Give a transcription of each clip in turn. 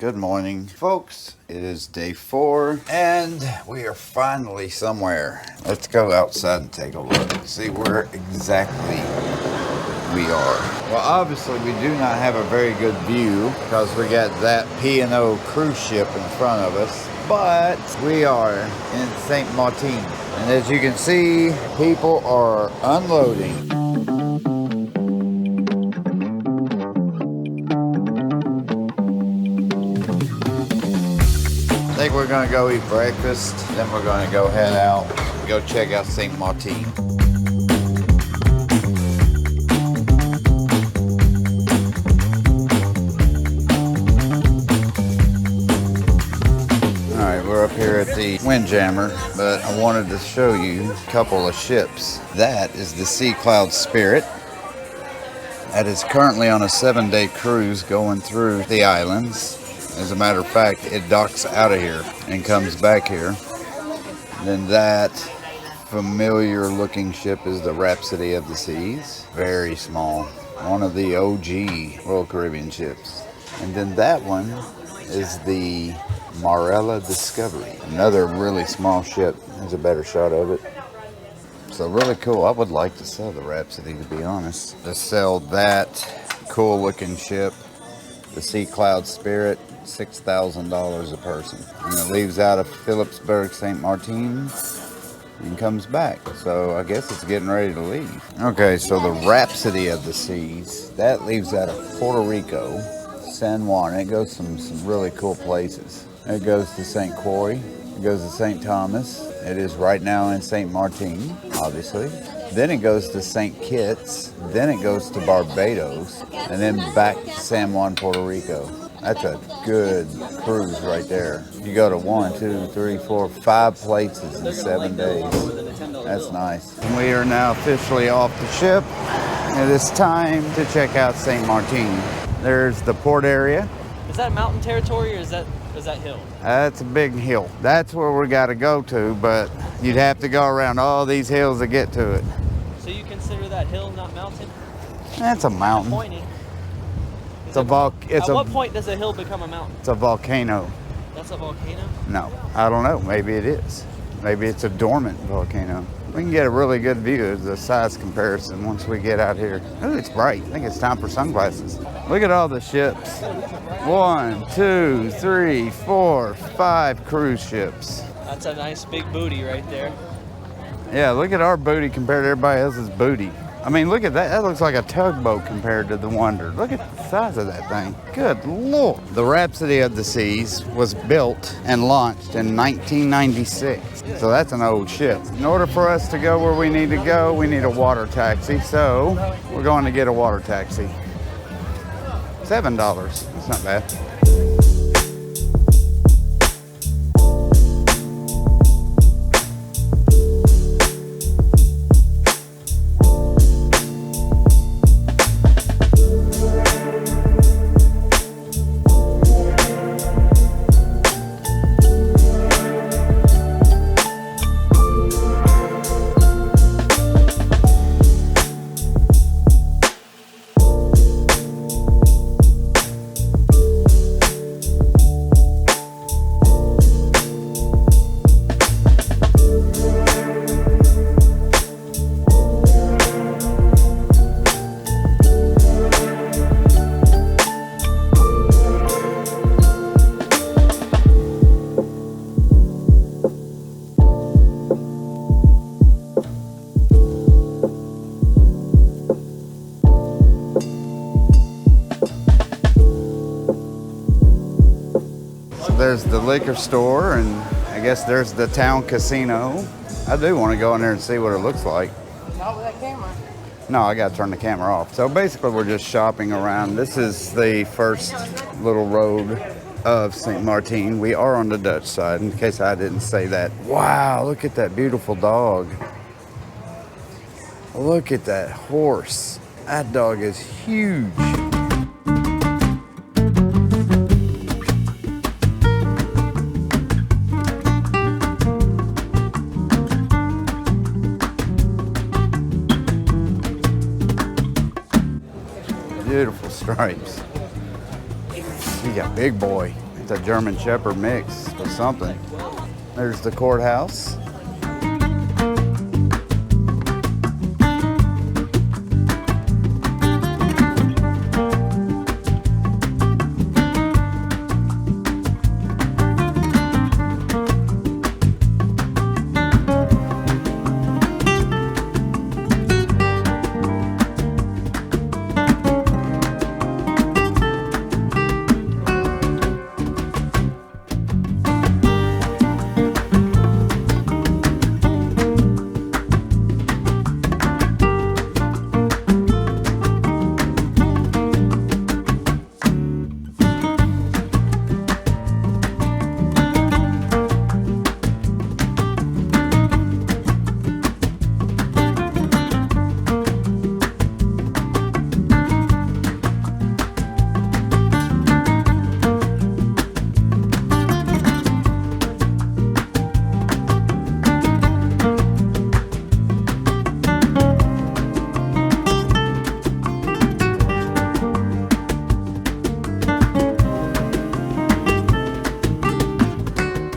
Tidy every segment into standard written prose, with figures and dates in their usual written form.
Good morning, folks. It is day 4, and we are finally somewhere. Let's go outside and take a look, see where exactly we are. Well, obviously, we do not have a very good view because we got that P&O cruise ship in front of us, but we are in St. Marteen. And as you can see, people are unloading. I think we're gonna go eat breakfast, then we're gonna go head out, go check out St. Marteen. All right, we're up here at the Windjammer, but I wanted to show you a couple of ships. That is the Sea Cloud Spirit. That is currently on a 7-day cruise going through the islands. As a matter of fact, it docks out of here and comes back here. Then that familiar looking ship is the Rhapsody of the Seas. Very small. One of the OG Royal Caribbean ships. And then that one is the Marella Discovery. Another really small ship. There's a better shot of it. So really cool. I would like to sell the Rhapsody, to be honest. To sell that cool looking ship, the Sea Cloud Spirit, $6,000 a person. And it leaves out of Philipsburg, St. Marteen, and comes back. So I guess it's getting ready to leave. Okay, so the Rhapsody of the Seas, that leaves out of Puerto Rico, San Juan. It goes to some really cool places. It goes to St. Croix, it goes to St. Thomas. It is right now in St. Marteen, obviously. Then it goes to St. Kitts, then it goes to Barbados, and then back to San Juan, Puerto Rico. That's a good cruise right there. You go to 1, 2, 3, 4, 5 places in 7 days. That's nice. We are now officially off the ship. It is time to check out St. Marteen. There's the port area. Is that mountain territory or is that hill? That's a big hill. That's where we got to go to, but you'd have to go around all these hills to get to it. So you consider that hill not mountain? That's a mountain. Pointing. At what point does a hill become a mountain? It's a volcano. That's a volcano? No, I don't know. Maybe it is. Maybe it's a dormant volcano. We can get a really good view of the size comparison once we get out here. Ooh, it's bright. I think it's time for sunglasses. Look at all the ships. 1, 2, 3, 4, 5 cruise ships. That's a nice big booty right there. Yeah, look at our booty compared to everybody else's booty. I mean, look at that. That looks like a tugboat compared to the Wonder. Look at the size of that thing. Good Lord. The Rhapsody of the Seas was built and launched in 1996. So that's an old ship. In order for us to go where we need to go, we need a water taxi. So we're going to get a water taxi. $7. That's not bad. There's the liquor store, and I guess there's the town casino. I do want to go in there and see what it looks like. Not with that camera. No, I got to turn the camera off. So basically, we're just shopping around. This is the first little road of St. Marteen. We are on the Dutch side, in case I didn't say that. Wow, look at that beautiful dog. Look at that horse. That dog is huge. Beautiful stripes. He got big boy. a German Shepherd mix with something. There's the courthouse.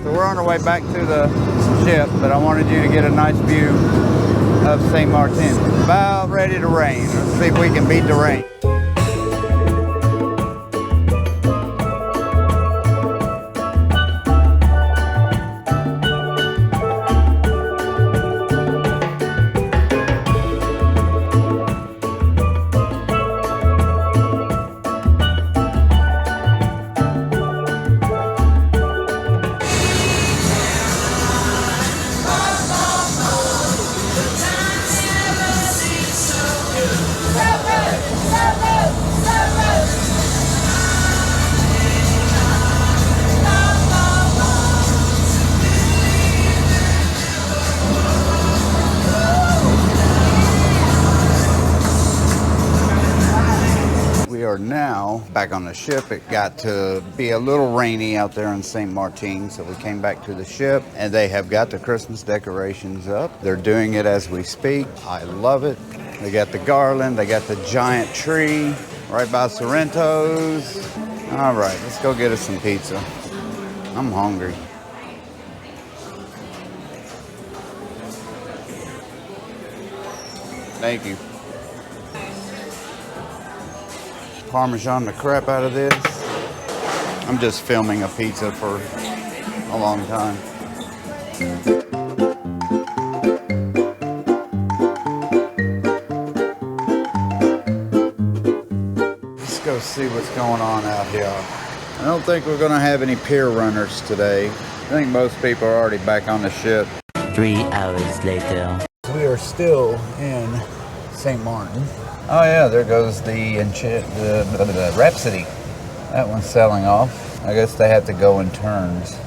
We're on our way back to the ship, but I wanted you to get a nice view of St. Marteen. About ready to rain. Let's see if we can beat the rain. We are now back on the ship. It got to be a little rainy out there in St. Marteen, so we came back to the ship, and they have got the Christmas decorations up. They're doing it as we speak. I love it. They got the garland, they got the giant tree right by Sorrento's. All right, let's go get us some pizza. I'm hungry. Thank you. Parmesan the crap out of this. I'm just filming a pizza for a long time. Let's go see what's going on out here. I don't think we're gonna have any pier runners today. I think most people are already back on the ship. 3 hours later. We are still in St. Martin. Oh yeah, there goes the Rhapsody. That one's selling off. I guess they have to go in turns.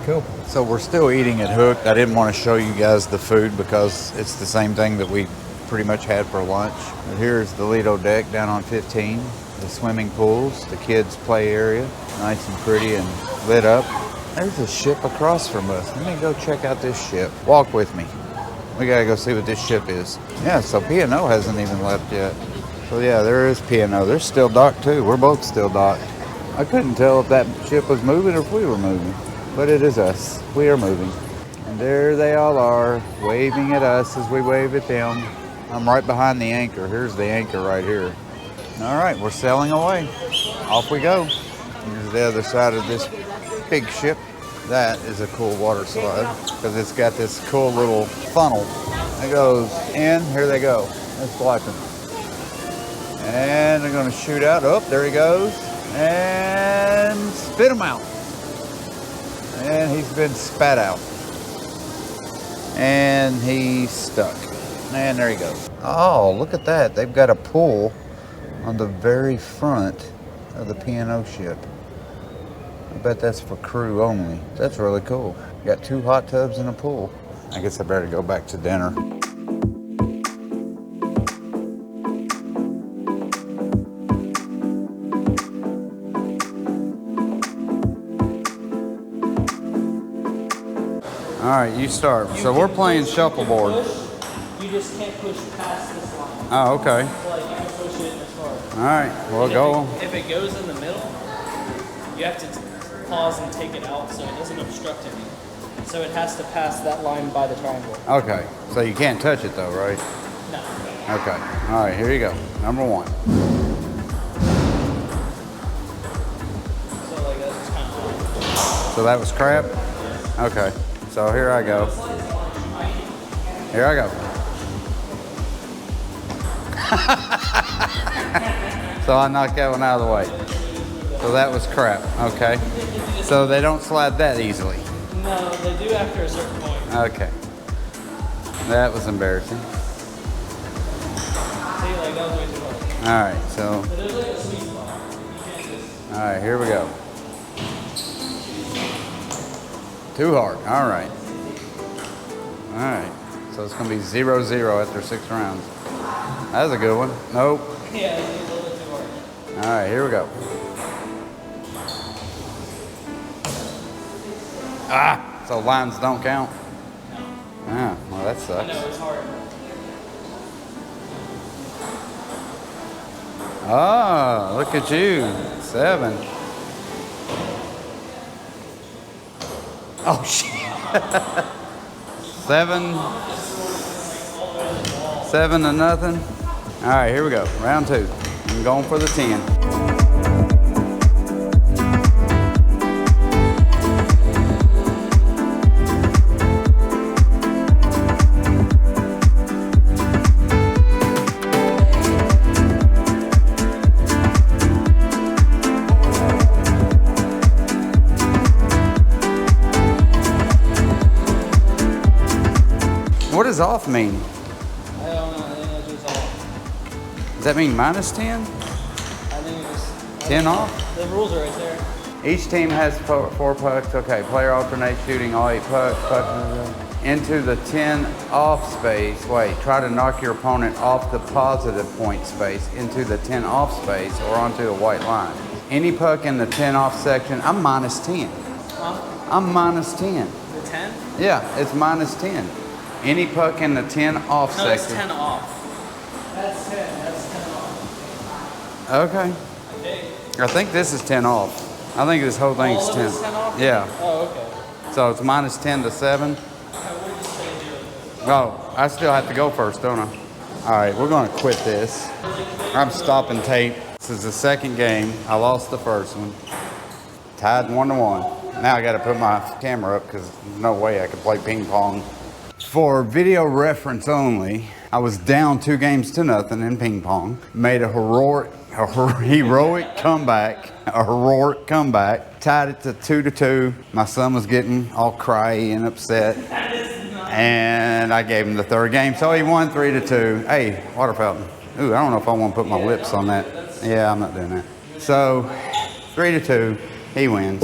Cool. So we're still eating at Hooked. I didn't want to show you guys the food because it's the same thing that we pretty much had for lunch. But here's the Lido deck down on 15. The swimming pools, the kids' play area. Nice and pretty and lit up. There's a ship across from us. Let me go check out this ship. Walk with me. We gotta go see what this ship is. Yeah, so P&O hasn't even left yet. So yeah, there is P&O. They're still docked too. We're both still docked. I couldn't tell if that ship was moving or if we were moving. But it is us. We are moving. And there they all are, waving at us as we wave at them. I'm right behind the anchor. Here's the anchor right here. All right, we're sailing away. Off we go. Here's the other side of this big ship. That is a cool water slide because it's got this cool little funnel. It goes in, here they go. Let's watch them. And they're gonna shoot out. Oh, there he goes. And spit him out. And he's been spat out. And he's stuck. And there he goes. Oh, look at that. They've got a pool on the very front of the P&O ship. I bet that's for crew only. That's really cool. Got 2 hot tubs and a pool. I guess I better go back to dinner. All right, you start. So we're playing shuffleboard. You just can't push past this line. Oh, okay. So like you can push it as far. All right, we'll go. If it goes in the middle, you have to pause and take it out so it doesn't obstruct anything. So it has to pass that line by the triangle. Okay, so you can't touch it though, right? No. Okay, all right, here you go. Number 1. So like that's kind of. So that was crap? Okay, so here I go. Here I go. So I knocked that one out of the way. So that was crap, okay. So they don't slide that easily. No, they do after a certain point. Okay. That was embarrassing. See, like that was way too hard. All right, so. But there's like a sweet spot. You can't just. All right, here we go. Too hard. All right. All right. So it's going to be 0-0 after 6 rounds. That was a good one. Nope. Yeah, it's a little bit too hard. All right, here we go. Ah, so lines don't count? No. Ah, well, that I sucks. know, it's hard. Oh, look at you. 7. Oh, shit. 7. 7-0. All right, here we go. Round 2. I'm going for the 10. What does off mean? I don't know. I think that's just all. Does that mean -10? I think it's. 10 off? The rules are right there. Each team has 4 pucks. Okay, player alternates shooting all 8 pucks. Into the 10 off space. Wait, try to knock your opponent off the positive point space into the 10 off space or onto a white line. Any puck in the 10 off section, I'm -10. Huh? I'm -10. The 10? Yeah, it's -10. Any puck in the 10 off No, section. it's 10 off. That's 10. That's 10 off. Okay. I think. I think this is 10 off. I think this whole thing's All of 10. it's 10 off? Yeah. Oh, okay. So it's -10 to 7. What did you say? Oh, I still have to go first, don't I? All right, we're going to quit this. I'm stopping tape. This is the second game. I lost the first one. Tied 1-1. Now I got to put my camera up because there's no way I could play ping pong. For video reference only, I was down 2-0 in ping pong. Made a heroic comeback. A heroic comeback. Tied it to 2-2. My son was getting all cryy and upset. And I gave him the third game, so he won 3-2. Hey, water fountain. Ooh, I don't know if I want to put my lips on that. Yeah, I'm not doing that. So, 3-2, he wins.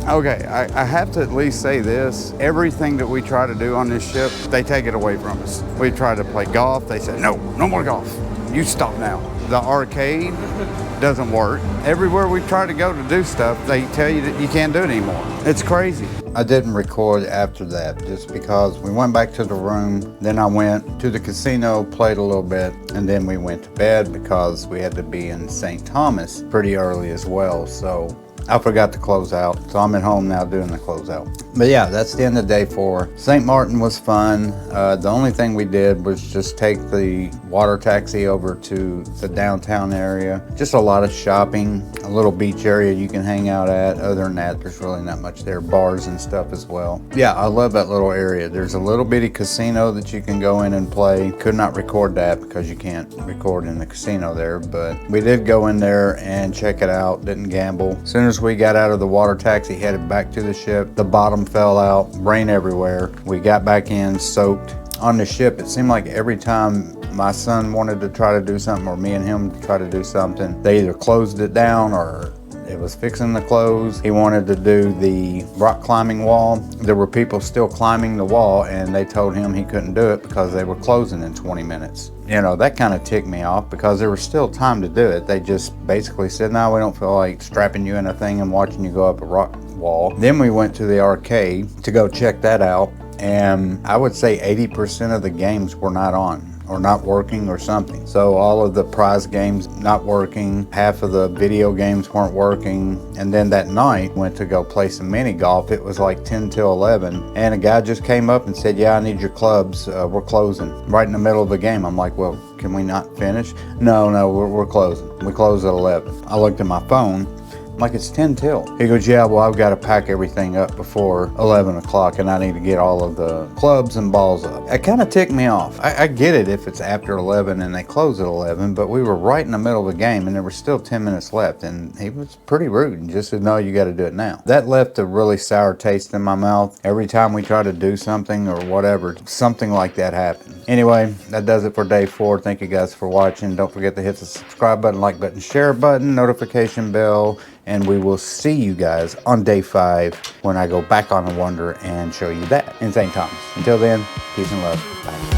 Okay, I have to at least say this. Everything that we try to do on this ship, they take it away from us. We try to play golf. They say, no more golf. You stop now. The arcade doesn't work. Everywhere we try to go to do stuff, they tell you that you can't do it anymore. It's crazy. I didn't record after that just because we went back to the room. Then I went to the casino, played a little bit, and then we went to bed because we had to be in St. Thomas pretty early as well. So I forgot to close out, so I'm at home now doing the closeout. But yeah, that's the end of day 4. St. Martin was fun. The only thing we did was just take the water taxi over to the downtown area. Just a lot of shopping, a little beach area you can hang out at. Other than that, there's really not much there. Bars and stuff as well. Yeah, I love that little area. There's a little bitty casino that you can go in and play. Could not record that because you can't record in the casino there, but we did go in there and check it out. Didn't gamble. As soon as we got out of the water taxi, headed back to the ship, the bottom fell out, rain everywhere. We got back in, soaked. On the ship, it seemed like every time my son wanted to try to do something, or me and him try to do something, they either closed it down or it was fixing to close. He wanted to do the rock climbing wall. There were people still climbing the wall, and they told him he couldn't do it because they were closing in 20 minutes. You know, that kind of ticked me off because there was still time to do it. They just basically said, no, we don't feel like strapping you in a thing and watching you go up a rock wall. Then we went to the arcade to go check that out, and I would say 80% of the games were not on, or not working or something. So all of the prize games not working, half of the video games weren't working. And then that night went to go play some mini golf. It was like 10 till 11, and a guy just came up and said, yeah, I need your clubs, we're closing, right in the middle of the game. I'm like, well, can we not finish? No, we're closing. We close at 11. I looked at my phone, I'm like, it's 10 till. He goes, yeah, well, I've got to pack everything up before 11 o'clock, and I need to get all of the clubs and balls up. It kind of ticked me off. I get it if it's after 11 and they close at 11, but we were right in the middle of the game, and there were still 10 minutes left, and he was pretty rude and just said, no, you got to do it now. That left a really sour taste in my mouth. Every time we try to do something or whatever, something like that happened. Anyway, that does it for day 4. Thank you guys for watching. Don't forget to hit the subscribe button, like button, share button, notification bell, and we will see you guys on day 5 when I go back on a wonder and show you that in St. Thomas. Until then, peace and love. Bye.